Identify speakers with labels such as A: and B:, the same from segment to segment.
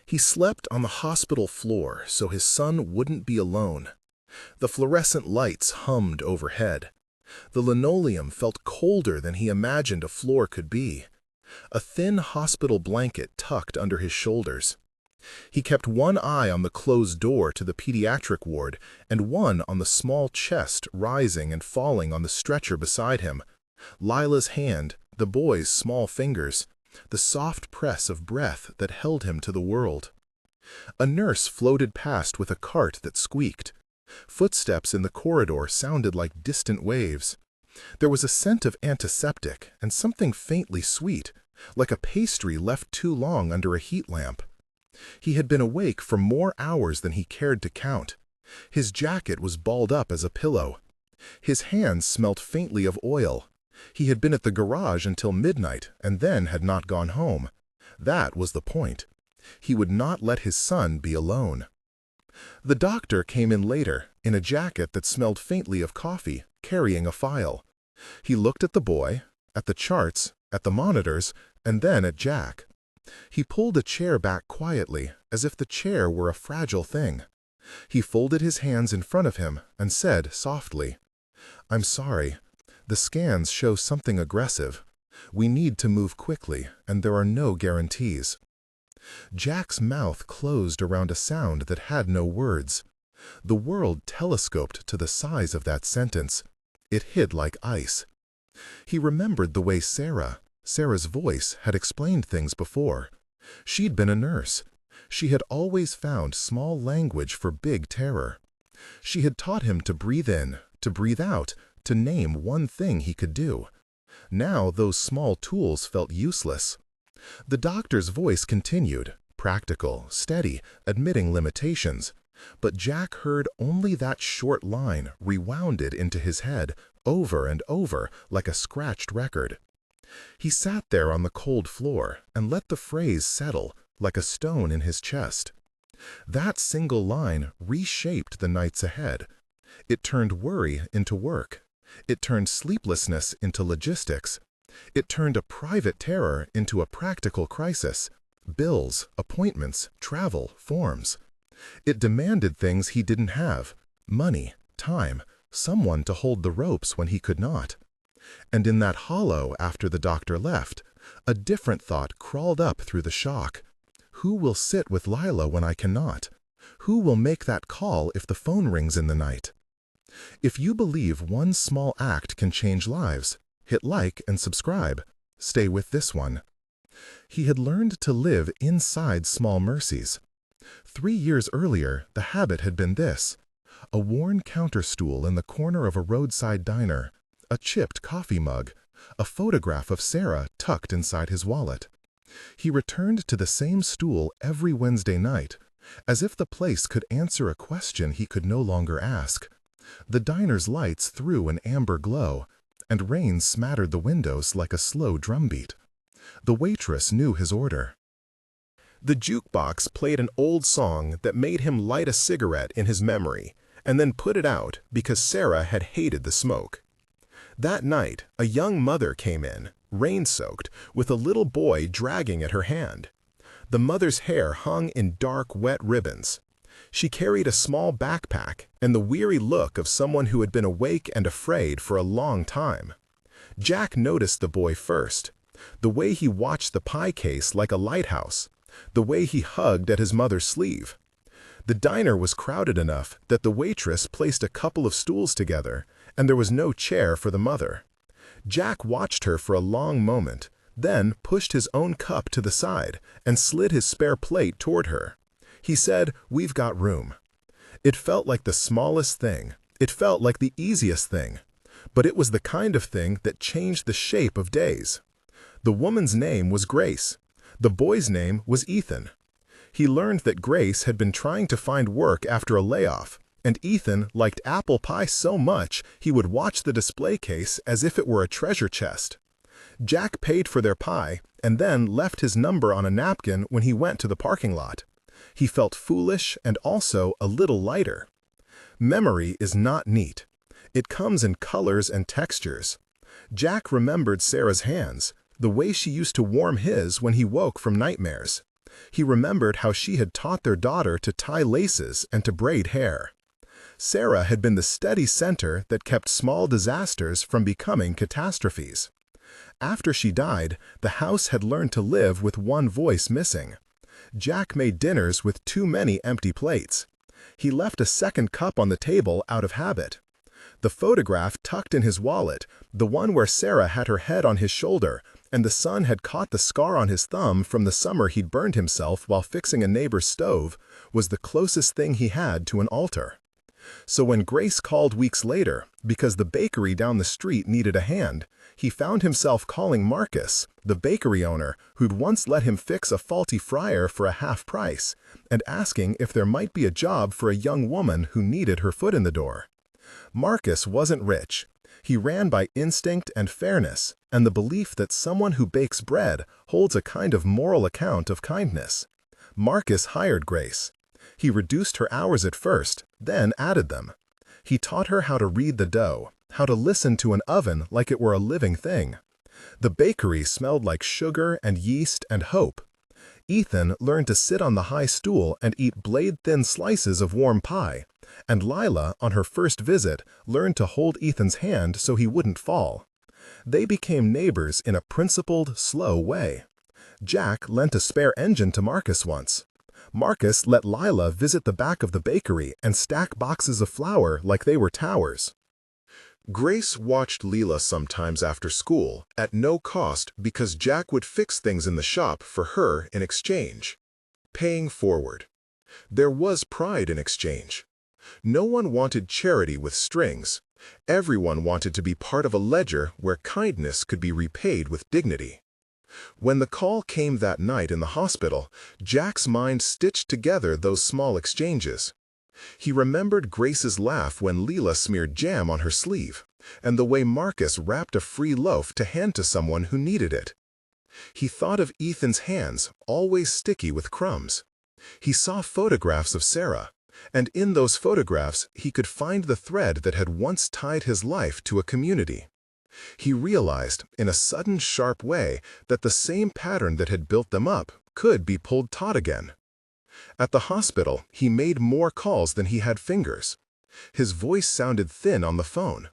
A: He slept on the hospital floor so his son wouldn't be alone. The fluorescent lights hummed overhead. The linoleum felt colder than he imagined a floor could be. A thin hospital blanket tucked under his shoulders. He kept one eye on the closed door to the pediatric ward and one on the small chest rising and falling on the stretcher beside him. Lila's hand, the boy's small fingers, the soft press of breath that held him to the world. A nurse floated past with a cart that squeaked. Footsteps in the corridor sounded like distant waves. There was a scent of antiseptic and something faintly sweet, like a pastry left too long under a heat lamp. He had been awake for more hours than he cared to count. His jacket was balled up as a pillow. His hands smelt faintly of oil. He had been at the garage until midnight and then had not gone home. That was the point. He would not let his son be alone. The doctor came in later, in a jacket that smelled faintly of coffee, carrying a file. He looked at the boy, at the charts, at the monitors, and then at Jack. He pulled a chair back quietly, as if the chair were a fragile thing. He folded his hands in front of him and said softly, "I'm sorry. The scans show something aggressive. We need to move quickly, and there are no guarantees." Jack's mouth closed around a sound that had no words. The world telescoped to the size of that sentence. It hid like ice. He remembered the way Sarah's voice had explained things before. She'd been a nurse. She had always found small language for big terror. She had taught him to breathe in, to breathe out, to name one thing he could do. Now those small tools felt useless. The doctor's voice continued, practical, steady, admitting limitations. But Jack heard only that short line rewounded into his head, over and over, like a scratched record. He sat there on the cold floor and let the phrase settle, like a stone in his chest. That single line reshaped the nights ahead. It turned worry into work. It turned sleeplessness into logistics. It turned a private terror into a practical crisis. Bills, appointments, travel, forms. It demanded things he didn't have: money, time, someone to hold the ropes when he could not. And in that hollow after the doctor left, a different thought crawled up through the shock. Who will sit with Lila when I cannot? Who will make that call if the phone rings in the night? If you believe one small act can change lives, hit like and subscribe. Stay with this one. He had learned to live inside small mercies. 3 years earlier, the habit had been this: a worn counter stool in the corner of a roadside diner, a chipped coffee mug, a photograph of Sarah tucked inside his wallet. He returned to the same stool every Wednesday night, as if the place could answer a question he could no longer ask. The diner's lights threw an amber glow, and rain smattered the windows like a slow drumbeat. The waitress knew his order. The jukebox played an old song that made him light a cigarette in his memory, and then put it out because Sarah had hated the smoke. That night, a young mother came in, rain-soaked, with a little boy dragging at her hand. The mother's hair hung in dark, wet ribbons. She carried a small backpack and the weary look of someone who had been awake and afraid for a long time. Jack noticed the boy first, the way he watched the pie case like a lighthouse, the way he hugged at his mother's sleeve. The diner was crowded enough that the waitress placed a couple of stools together, and there was no chair for the mother. Jack watched her for a long moment, then pushed his own cup to the side and slid his spare plate toward her. He said, "We've got room." It felt like the smallest thing. It felt like the easiest thing. But it was the kind of thing that changed the shape of days. The woman's name was Grace. The boy's name was Ethan. He learned that Grace had been trying to find work after a layoff, and Ethan liked apple pie so much he would watch the display case as if it were a treasure chest. Jack paid for their pie and then left his number on a napkin when he went to the parking lot. He felt foolish and also a little lighter. Memory is not neat. It comes in colors and textures. Jack remembered Sarah's hands, the way she used to warm his when he woke from nightmares. He remembered how she had taught their daughter to tie laces and to braid hair. Sarah had been the steady center that kept small disasters from becoming catastrophes. After she died, the house had learned to live with one voice missing. Jack made dinners with too many empty plates. He left a second cup on the table out of habit. The photograph tucked in his wallet, the one where Sarah had her head on his shoulder, and the sun had caught the scar on his thumb from the summer he'd burned himself while fixing a neighbor's stove, was the closest thing he had to an altar. So when Grace called weeks later, because the bakery down the street needed a hand, he found himself calling Marcus, the bakery owner who'd once let him fix a faulty fryer for a half price, and asking if there might be a job for a young woman who needed her foot in the door. Marcus wasn't rich. He ran by instinct and fairness, and the belief that someone who bakes bread holds a kind of moral account of kindness. Marcus hired Grace. He reduced her hours at first, then added them. He taught her how to read the dough, how to listen to an oven like it were a living thing. The bakery smelled like sugar and yeast and hope. Ethan learned to sit on the high stool and eat blade-thin slices of warm pie, and Lila, on her first visit, learned to hold Ethan's hand so he wouldn't fall. They became neighbors in a principled, slow way. Jack lent a spare engine to Marcus once. Marcus let Lila visit the back of the bakery and stack boxes of flour like they were towers. Grace watched Leela sometimes after school, at no cost because Jack would fix things in the shop for her in exchange. Paying forward. There was pride in exchange. No one wanted charity with strings. Everyone wanted to be part of a ledger where kindness could be repaid with dignity. When the call came that night in the hospital, Jack's mind stitched together those small exchanges. He remembered Grace's laugh when Leela smeared jam on her sleeve, and the way Marcus wrapped a free loaf to hand to someone who needed it. He thought of Ethan's hands, always sticky with crumbs. He saw photographs of Sarah, and in those photographs he could find the thread that had once tied his life to a community. He realized, in a sudden, sharp way, that the same pattern that had built them up could be pulled taut again. At the hospital, he made more calls than he had fingers. His voice sounded thin on the phone.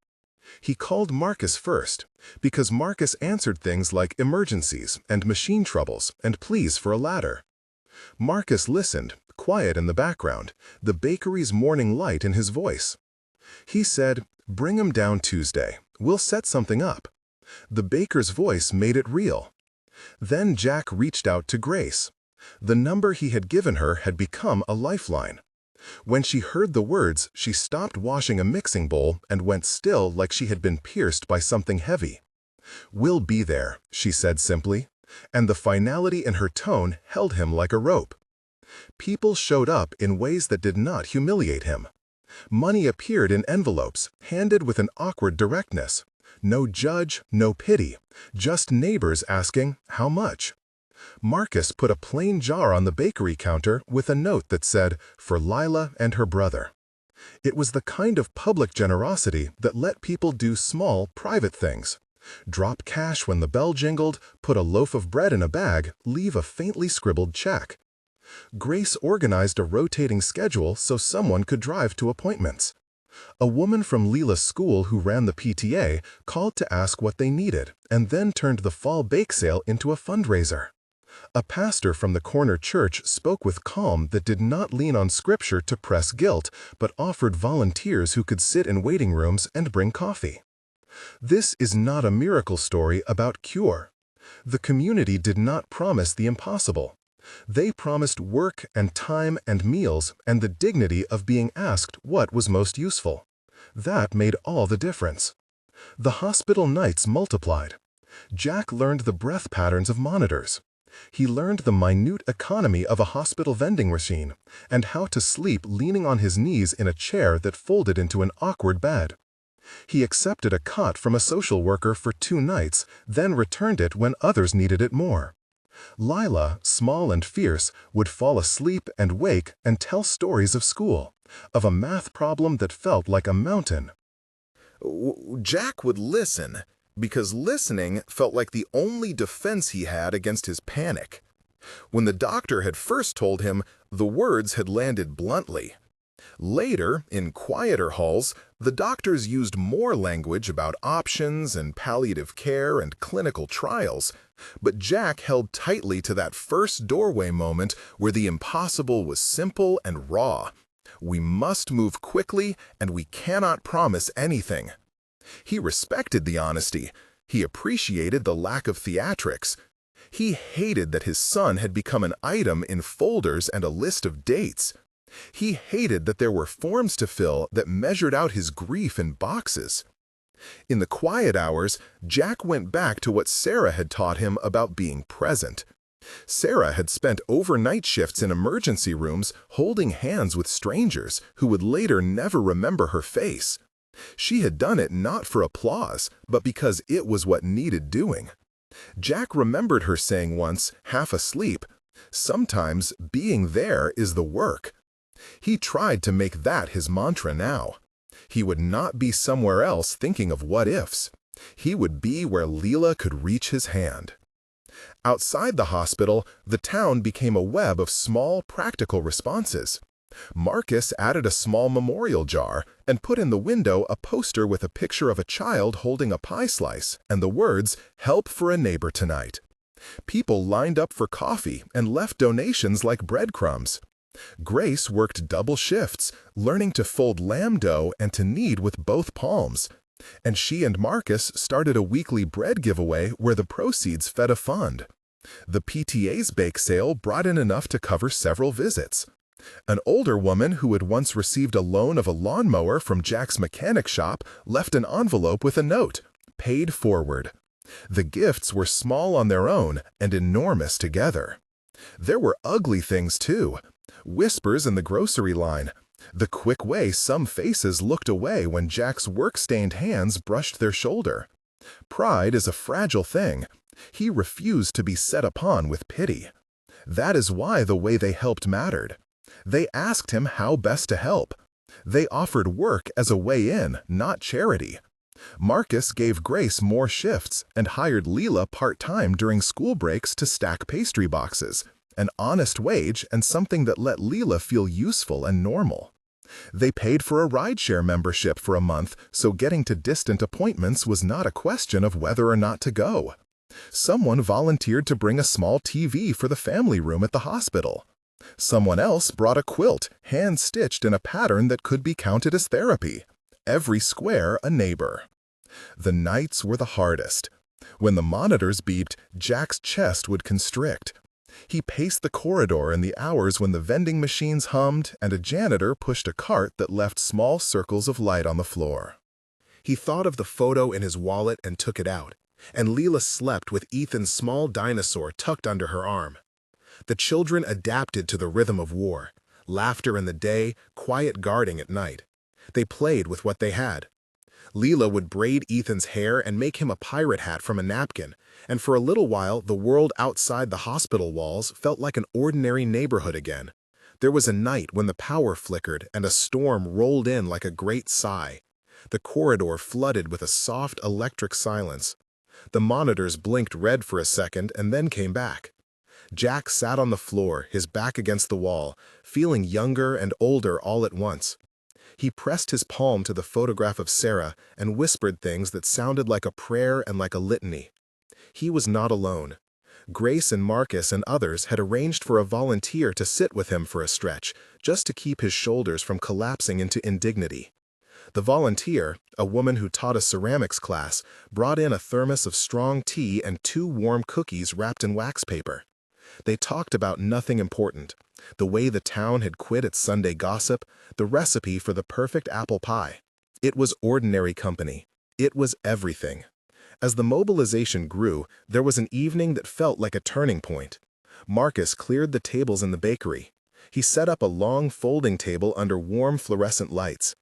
A: He called Marcus first, because Marcus answered things like emergencies and machine troubles and pleas for a ladder. Marcus listened, quiet in the background, the bakery's morning light in his voice. He said, "Bring him down Tuesday. We'll set something up." The baker's voice made it real. Then Jack reached out to Grace. The number he had given her had become a lifeline. When she heard the words, she stopped washing a mixing bowl and went still like she had been pierced by something heavy. "We'll be there," she said simply, and the finality in her tone held him like a rope. People showed up in ways that did not humiliate him. Money appeared in envelopes, handed with an awkward directness. No judge, no pity, just neighbors asking, "How much?" Marcus put a plain jar on the bakery counter with a note that said, "For Lila and her brother." It was the kind of public generosity that let people do small, private things. Drop cash when the bell jingled, put a loaf of bread in a bag, leave a faintly scribbled check. Grace organized a rotating schedule so someone could drive to appointments. A woman from Leela's school who ran the PTA called to ask what they needed, and then turned the fall bake sale into a fundraiser. A pastor from the corner church spoke with calm that did not lean on scripture to press guilt, but offered volunteers who could sit in waiting rooms and bring coffee. This is not a miracle story about cure. The community did not promise the impossible. They promised work and time and meals and the dignity of being asked what was most useful. That made all the difference. The hospital nights multiplied. Jack learned the breath patterns of monitors. He learned the minute economy of a hospital vending machine and how to sleep leaning on his knees in a chair that folded into an awkward bed. He accepted a cot from a social worker for 2 nights, then returned it when others needed it more. Lila, small and fierce, would fall asleep and wake and tell stories of school, of a math problem that felt like a mountain. Jack would listen, because listening felt like the only defense he had against his panic. When the doctor had first told him, the words had landed bluntly. Later, in quieter halls, the doctors used more language about options and palliative care and clinical trials, but Jack held tightly to that first doorway moment where the impossible was simple and raw. We must move quickly, and we cannot promise anything. He respected the honesty. He appreciated the lack of theatrics. He hated that his son had become an item in folders and a list of dates. He hated that there were forms to fill that measured out his grief in boxes. In the quiet hours, Jack went back to what Sarah had taught him about being present. Sarah had spent overnight shifts in emergency rooms holding hands with strangers who would later never remember her face. She had done it not for applause, but because it was what needed doing. Jack remembered her saying once, half asleep, "Sometimes being there is the work." He tried to make that his mantra now. He would not be somewhere else thinking of what-ifs. He would be where Leela could reach his hand. Outside the hospital, the town became a web of small, practical responses. Marcus added a small memorial jar and put in the window a poster with a picture of a child holding a pie slice and the words, "Help for a neighbor tonight." People lined up for coffee and left donations like breadcrumbs. Grace worked double shifts, learning to fold lamb dough and to knead with both palms. And she and Marcus started a weekly bread giveaway where the proceeds fed a fund. The PTA's bake sale brought in enough to cover several visits. An older woman who had once received a loan of a lawnmower from Jack's mechanic shop left an envelope with a note, "Paid forward." The gifts were small on their own and enormous together. There were ugly things too. Whispers in the grocery line. The quick way some faces looked away when Jack's work-stained hands brushed their shoulder. Pride is a fragile thing. He refused to be set upon with pity. That is why the way they helped mattered. They asked him how best to help. They offered work as a way in, not charity. Marcus gave Grace more shifts and hired Leela part-time during school breaks to stack pastry boxes, an honest wage and something that let Leela feel useful and normal. They paid for a rideshare membership for a month, so getting to distant appointments was not a question of whether or not to go. Someone volunteered to bring a small TV for the family room at the hospital. Someone else brought a quilt, hand-stitched in a pattern that could be counted as therapy. Every square a neighbor. The nights were the hardest. When the monitors beeped, Jack's chest would constrict. He paced the corridor in the hours when the vending machines hummed and a janitor pushed a cart that left small circles of light on the floor. He thought of the photo in his wallet and took it out, and Leela slept with Ethan's small dinosaur tucked under her arm. The children adapted to the rhythm of war, laughter in the day, quiet guarding at night. They played with what they had. Leela would braid Ethan's hair and make him a pirate hat from a napkin, and for a little while the world outside the hospital walls felt like an ordinary neighborhood again. There was a night when the power flickered and a storm rolled in like a great sigh. The corridor flooded with a soft electric silence. The monitors blinked red for a second and then came back. Jack sat on the floor, his back against the wall, feeling younger and older all at once. He pressed his palm to the photograph of Sarah and whispered things that sounded like a prayer and like a litany. He was not alone. Grace and Marcus and others had arranged for a volunteer to sit with him for a stretch, just to keep his shoulders from collapsing into indignity. The volunteer, a woman who taught a ceramics class, brought in a thermos of strong tea and 2 warm cookies wrapped in wax paper. They talked about nothing important, the way the town had quit its Sunday gossip, the recipe for the perfect apple pie. It was ordinary company. It was everything. As the mobilization grew, there was an evening that felt like a turning point. Marcus cleared the tables in the bakery. He set up a long folding table under warm fluorescent lights.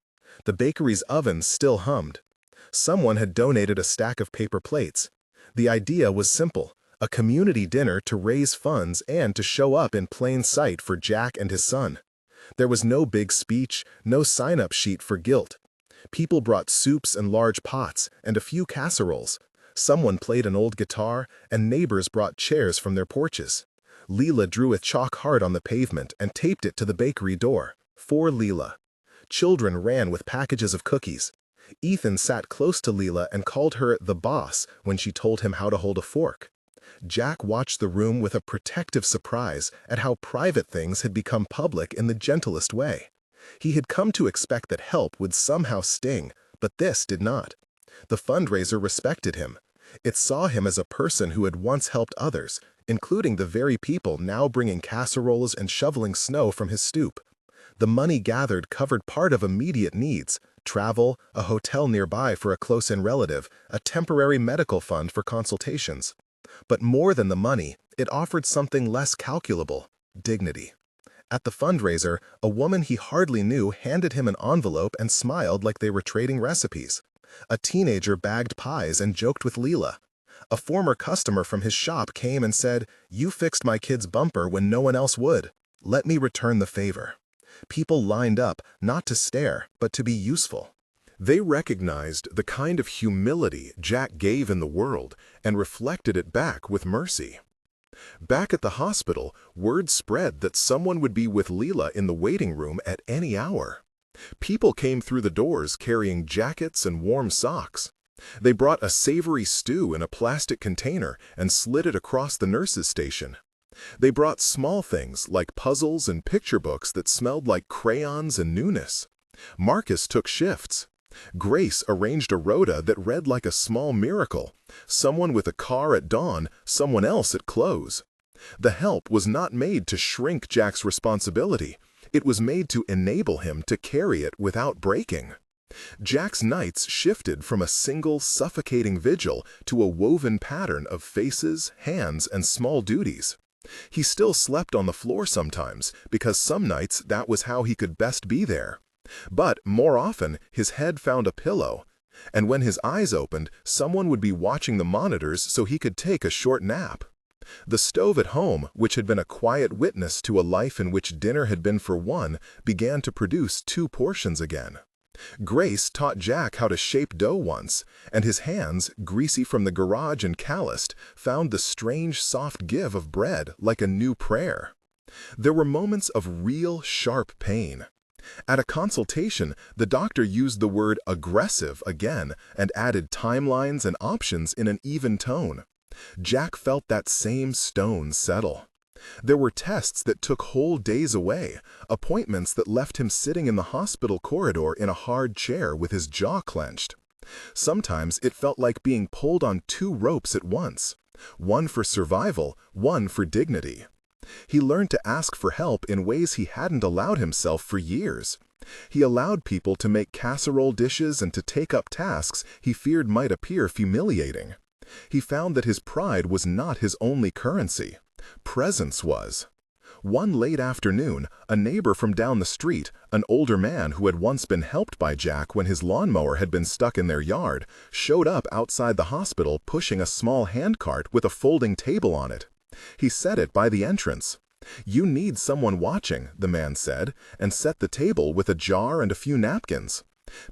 A: The bakery's oven still hummed. Someone had donated a stack of paper plates. The idea was simple. A community dinner to raise funds and to show up in plain sight for Jack and his son. There was no big speech, no sign-up sheet for guilt. People brought soups and large pots, and a few casseroles. Someone played an old guitar, and neighbors brought chairs from their porches. Leela drew a chalk heart on the pavement and taped it to the bakery door. For Leela. Children ran with packages of cookies. Ethan sat close to Leela and called her the boss when she told him how to hold a fork. Jack watched the room with a protective surprise at how private things had become public in the gentlest way. He had come to expect that help would somehow sting, but this did not. The fundraiser respected him. It saw him as a person who had once helped others, including the very people now bringing casseroles and shoveling snow from his stoop. The money gathered covered part of immediate needs: travel, a hotel nearby for a close-in relative, a temporary medical fund for consultations. But more than the money, it offered something less calculable: dignity. At the fundraiser, a woman he hardly knew handed him an envelope and smiled like they were trading recipes. A teenager bagged pies and joked with Leela. A former customer from his shop came and said, "You fixed my kid's bumper when no one else would. Let me return the favor." People lined up, not to stare, but to be useful. They recognized the kind of humility Jack gave in the world and reflected it back with mercy. Back at the hospital, word spread that someone would be with Leela in the waiting room at any hour. People came through the doors carrying jackets and warm socks. They brought a savory stew in a plastic container and slid it across the nurse's station. They brought small things like puzzles and picture books that smelled like crayons and newness. Marcus took shifts. Grace arranged a rota that read like a small miracle: someone with a car at dawn, someone else at close. The help was not made to shrink Jack's responsibility. It was made to enable him to carry it without breaking. Jack's nights shifted from a single suffocating vigil to a woven pattern of faces, hands, and small duties. He still slept on the floor sometimes, because some nights that was how he could best be there. But more often, his head found a pillow, and when his eyes opened, someone would be watching the monitors so he could take a short nap. The stove at home, which had been a quiet witness to a life in which dinner had been for one, began to produce 2 portions again. Grace taught Jack how to shape dough once, and his hands, greasy from the garage and calloused, found the strange soft give of bread like a new prayer. There were moments of real, sharp pain. At a consultation, the doctor used the word aggressive again and added timelines and options in an even tone. Jack felt that same stone settle. There were tests that took whole days away, appointments that left him sitting in the hospital corridor in a hard chair with his jaw clenched. Sometimes it felt like being pulled on 2 ropes at once, one for survival, one for dignity. He learned to ask for help in ways he hadn't allowed himself for years. He allowed people to make casserole dishes and to take up tasks he feared might appear humiliating. He found that his pride was not his only currency. Presence was. One late afternoon, a neighbor from down the street, an older man who had once been helped by Jack when his lawnmower had been stuck in their yard, showed up outside the hospital pushing a small handcart with a folding table on it. He set it by the entrance. "You need someone watching," the man said, and set the table with a jar and a few napkins.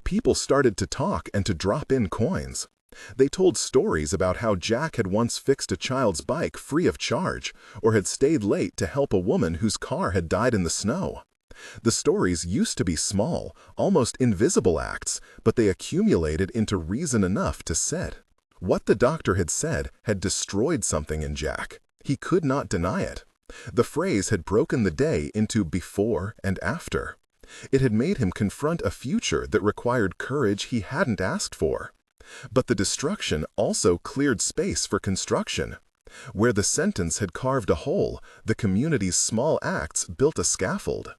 A: People started to talk and to drop in coins. They told stories about how Jack had once fixed a child's bike free of charge, or had stayed late to help a woman whose car had died in the snow. The stories used to be small, almost invisible acts, but they accumulated into reason enough to sit. What the doctor had said had destroyed something in Jack. He could not deny it. The phrase had broken the day into before and after. It had made him confront a future that required courage he hadn't asked for. But the destruction also cleared space for construction. Where the sentence had carved a hole, the community's small acts built a scaffold.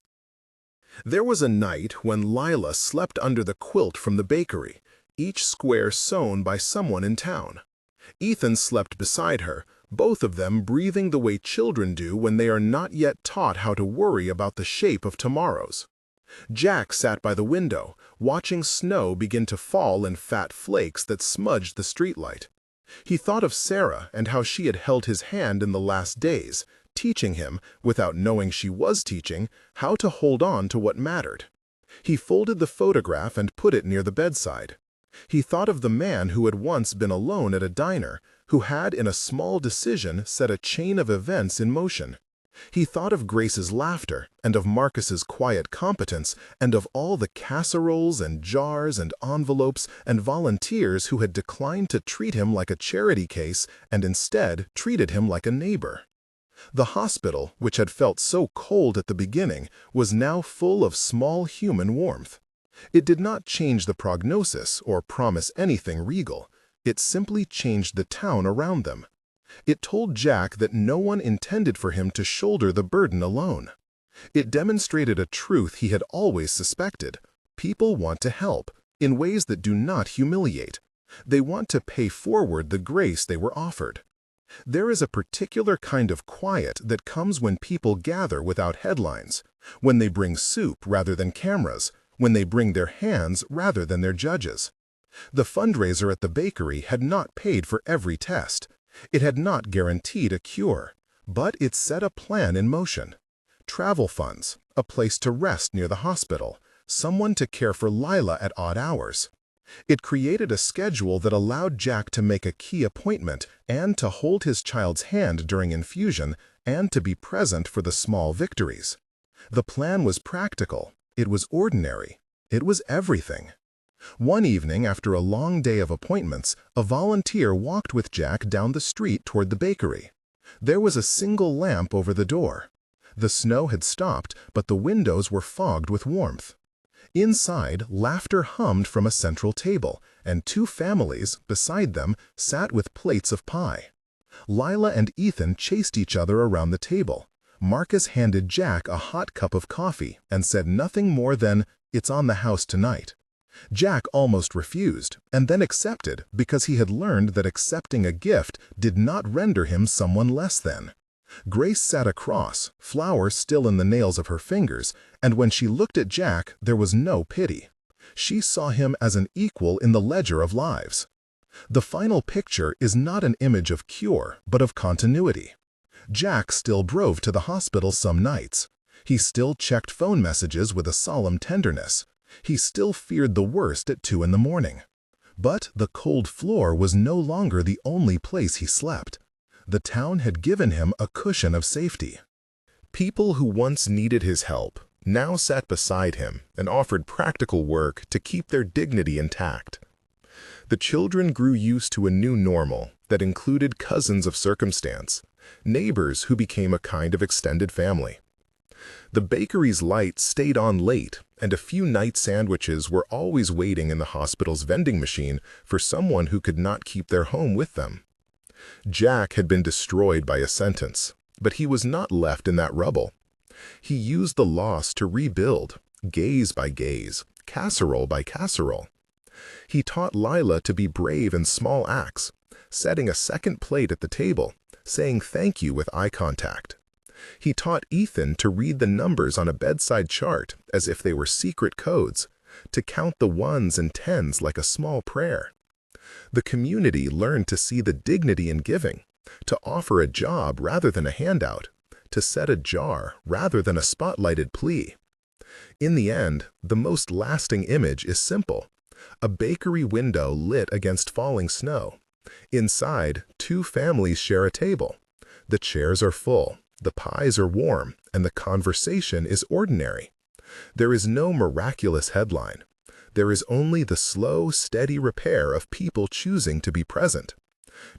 A: There was a night when Lila slept under the quilt from the bakery, each square sewn by someone in town. Ethan slept beside her, both of them breathing the way children do when they are not yet taught how to worry about the shape of tomorrows. Jack sat by the window, watching snow begin to fall in fat flakes that smudged the streetlight. He thought of Sarah and how she had held his hand in the last days, teaching him, without knowing she was teaching, how to hold on to what mattered. He folded the photograph and put it near the bedside. He thought of the man who had once been alone at a diner, who had in a small decision set a chain of events in motion. He thought of Grace's laughter, and of Marcus's quiet competence, and of all the casseroles and jars and envelopes and volunteers who had declined to treat him like a charity case and instead treated him like a neighbor. The hospital, which had felt so cold at the beginning, was now full of small human warmth. It did not change the prognosis or promise anything regal. It simply changed the town around them. It told Jack that no one intended for him to shoulder the burden alone. It demonstrated a truth he had always suspected. People want to help, in ways that do not humiliate. They want to pay forward the grace they were offered. There is a particular kind of quiet that comes when people gather without headlines, when they bring soup rather than cameras, when they bring their hands rather than their judges. The fundraiser at the bakery had not paid for every test. It had not guaranteed a cure, but it set a plan in motion. Travel funds, a place to rest near the hospital, someone to care for Lila at odd hours. It created a schedule that allowed Jack to make a key appointment and to hold his child's hand during infusion and to be present for the small victories. The plan was practical. It was ordinary. It was everything. One evening, after a long day of appointments, a volunteer walked with Jack down the street toward the bakery. There was a single lamp over the door. The snow had stopped, but the windows were fogged with warmth. Inside, laughter hummed from a central table, and two families, beside them, sat with plates of pie. Lila and Ethan chased each other around the table. Marcus handed Jack a hot cup of coffee and said nothing more than, "It's on the house tonight." Jack almost refused, and then accepted because he had learned that accepting a gift did not render him someone less than. Grace sat across, flowers still in the nails of her fingers, and when she looked at Jack, there was no pity. She saw him as an equal in the ledger of lives. The final picture is not an image of cure, but of continuity. Jack still drove to the hospital some nights. He still checked phone messages with a solemn tenderness. He still feared the worst at 2 in the morning. But the cold floor was no longer the only place he slept. The town had given him a cushion of safety. People who once needed his help now sat beside him and offered practical work to keep their dignity intact. The children grew used to a new normal that included cousins of circumstance, neighbors who became a kind of extended family. The bakery's lights stayed on late, and a few night sandwiches were always waiting in the hospital's vending machine for someone who could not keep their home with them. Jack had been destroyed by a sentence, but he was not left in that rubble. He used the loss to rebuild, gaze by gaze, casserole by casserole. He taught Lila to be brave in small acts, setting a second plate at the table, saying thank you with eye contact. He taught Ethan to read the numbers on a bedside chart as if they were secret codes, to count the ones and tens like a small prayer. The community learned to see the dignity in giving, to offer a job rather than a handout, to set a jar rather than a spotlighted plea. In the end, the most lasting image is simple: a bakery window lit against falling snow. Inside, two families share a table. The chairs are full, the pies are warm, and the conversation is ordinary. There is no miraculous headline. There is only the slow, steady repair of people choosing to be present.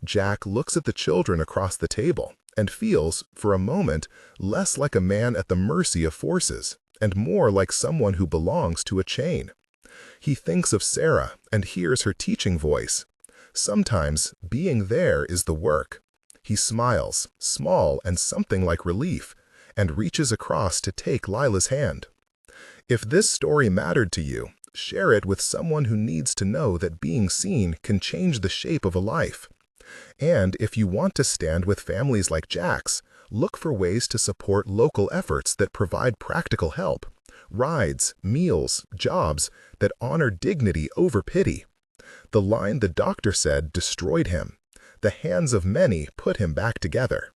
A: Jack looks at the children across the table and feels, for a moment, less like a man at the mercy of forces and more like someone who belongs to a chain. He thinks of Sarah and hears her teaching voice. Sometimes being there is the work. He smiles, small and something like relief, and reaches across to take Lila's hand. If this story mattered to you, share it with someone who needs to know that being seen can change the shape of a life. And if you want to stand with families like Jack's, look for ways to support local efforts that provide practical help, rides, meals, jobs that honor dignity over pity. The line the doctor said destroyed him. The hands of many put him back together.